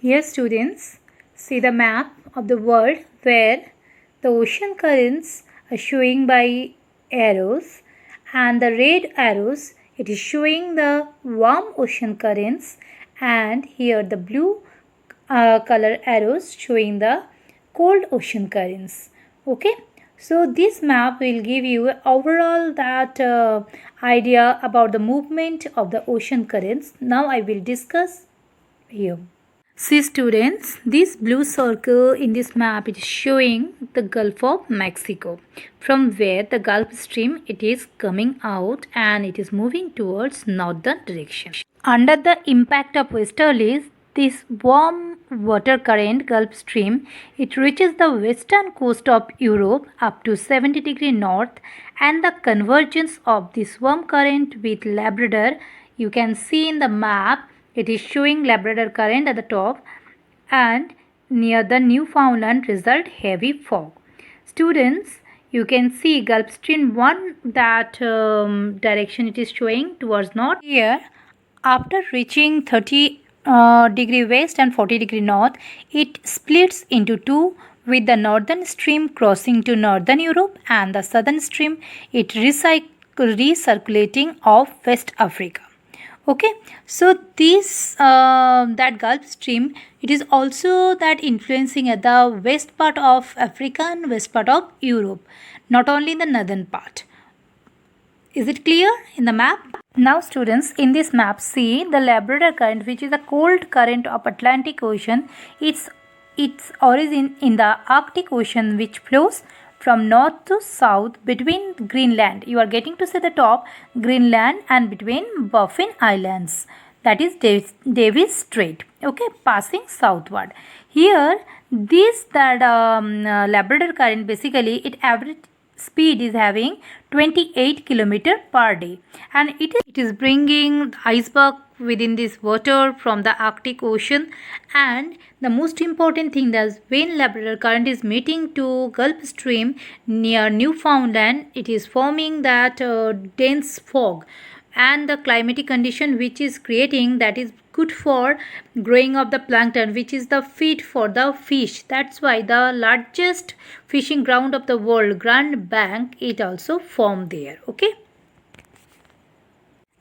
Here students see the map of the world where the ocean currents are showing by arrows, and the red arrows it is showing the warm ocean currents, and here the blue color arrows showing the cold ocean currents. Okay, so this map will give you overall that idea about the movement of the ocean currents. Now I will discuss here. See students, this blue circle in this map it is showing the Gulf of Mexico, from where the Gulf Stream it is coming out and it is moving towards northern direction. Under the impact of westerlies, this warm water current Gulf Stream it reaches the western coast of Europe up to 70° north, and the convergence of this warm current with Labrador, you can see in the map it is showing Labrador current at the top, and near the Newfoundland result heavy fog. Students, you can see Gulf Stream 1 that direction it is showing towards north. Here, after reaching 30° west and 40° north, it splits into two, with the northern stream crossing to northern Europe and the southern stream it recirculating of West Africa. Okay, so this that Gulf Stream it is also that influencing at the west part of Africa and west part of Europe, not only in the northern part. Is it clear in the map? Now students, in this map see the Labrador current, which is a cold current of Atlantic Ocean. Its origin in the Arctic Ocean, which flows from north to south between Greenland. You are getting to see the top Greenland and between Baffin Islands. That is Davis Strait. Okay, passing southward. Here, Labrador current basically it average speed is having 28 km per day, and it is bringing iceberg within this water from the Arctic Ocean. And the most important thing that when Labrador current is meeting to Gulf Stream near Newfoundland, it is forming that dense fog, and the climatic condition which is creating that is good for growing of the plankton, which is the feed for the fish. That's why the largest fishing ground of the world, Grand Bank, it also formed there. Okay.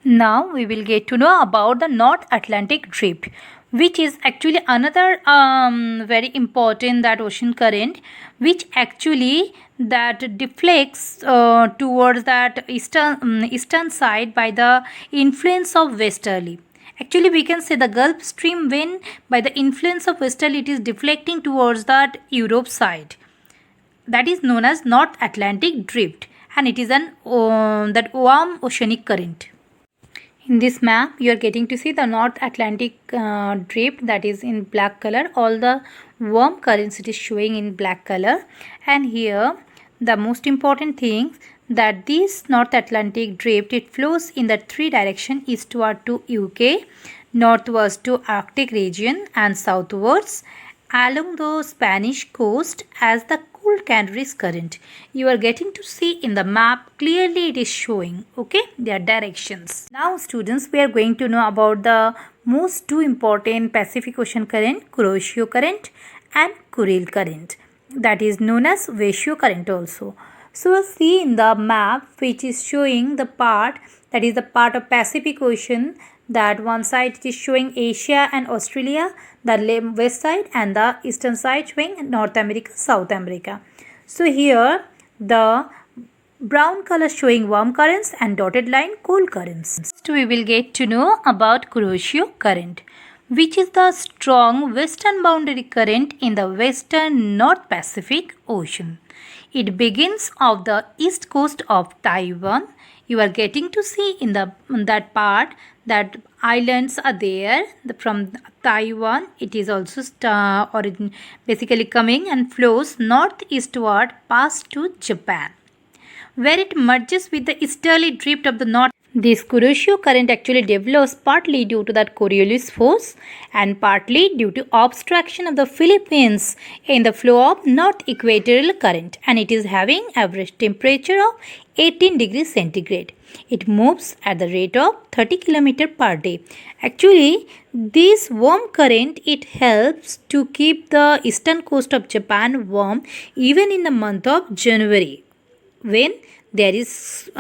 Now we will get to know about the North Atlantic Drift, which is actually another very important that ocean current, which actually that deflects towards that eastern side by the influence of westerly. Actually, we can say the Gulf Stream, when by the influence of westerly, it is deflecting towards that Europe side. That is known as North Atlantic Drift, and it is an that warm oceanic current. In this map, you are getting to see the North Atlantic drift, that is in black color. All the warm currents it is showing in black color. And here, the most important thing that this North Atlantic drift it flows in the three direction: eastward to UK, northwards to Arctic region, and southwards along the Spanish coast as the cool Canaries current. You are getting to see in the map clearly it is showing, okay, their directions. Now students, we are going to know about the most two important Pacific Ocean current, Kuroshio current and Kuril current, that is known as Waishio current also. So see in the map which is showing the part, that is the part of Pacific Ocean, that one side it is showing Asia and Australia, the west side, and the eastern side showing North America, South America. So here the brown color showing warm currents and dotted line cold currents. Next we will get to know about Kuroshio current, which is the strong western boundary current in the western North Pacific Ocean. It begins off the east coast of Taiwan. You are getting to see in that part that islands are there from Taiwan. It is also basically coming and flows northeastward past to Japan, where it merges with the easterly drift of the north. This Kuroshio current actually develops partly due to that Coriolis force and partly due to obstruction of the Philippines in the flow of north equatorial current, and it is having average temperature of 18 degrees centigrade. It moves at the rate of 30 km per day. Actually, this warm current it helps to keep the eastern coast of Japan warm even in the month of January when there is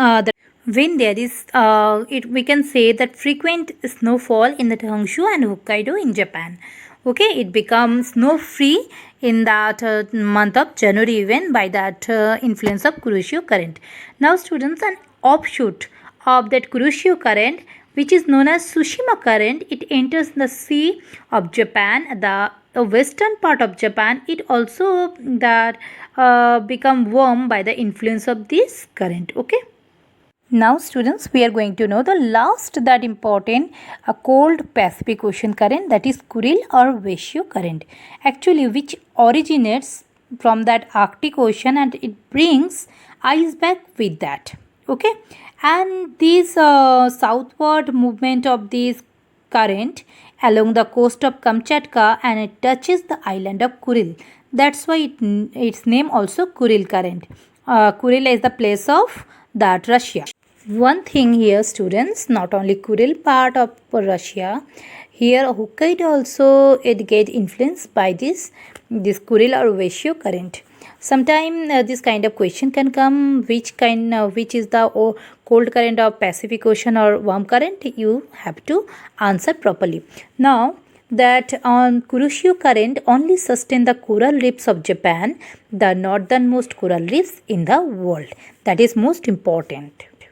we can say that frequent snowfall in the Honshu and Hokkaido in Japan. Okay, it becomes snow free in that month of January even by that influence of Kuroshio current. Now students, an offshoot of that Kuroshio current which is known as Tsushima current, it enters the sea of Japan, the western part of Japan. It also that become warm by the influence of this current. Okay. Now students, we are going to know the last that important a cold Pacific Ocean current, that is Kuril or Waishio current, actually which originates from that Arctic Ocean and it brings ice back with that. Okay, and this southward movement of this current along the coast of Kamchatka and it touches the island of Kuril. That's why its name also Kuril current. Kuril is the place of that Russia. One thing here students, not only Kuril part of Russia, here Hokkaido also it get influenced by this Kuril or Waishio current. Sometime this kind of question can come, which is the cold current of Pacific Ocean or warm current, you have to answer properly. Now that on Kuroshio current only sustain the coral reefs of Japan, the northernmost coral reefs in the world. That is most important.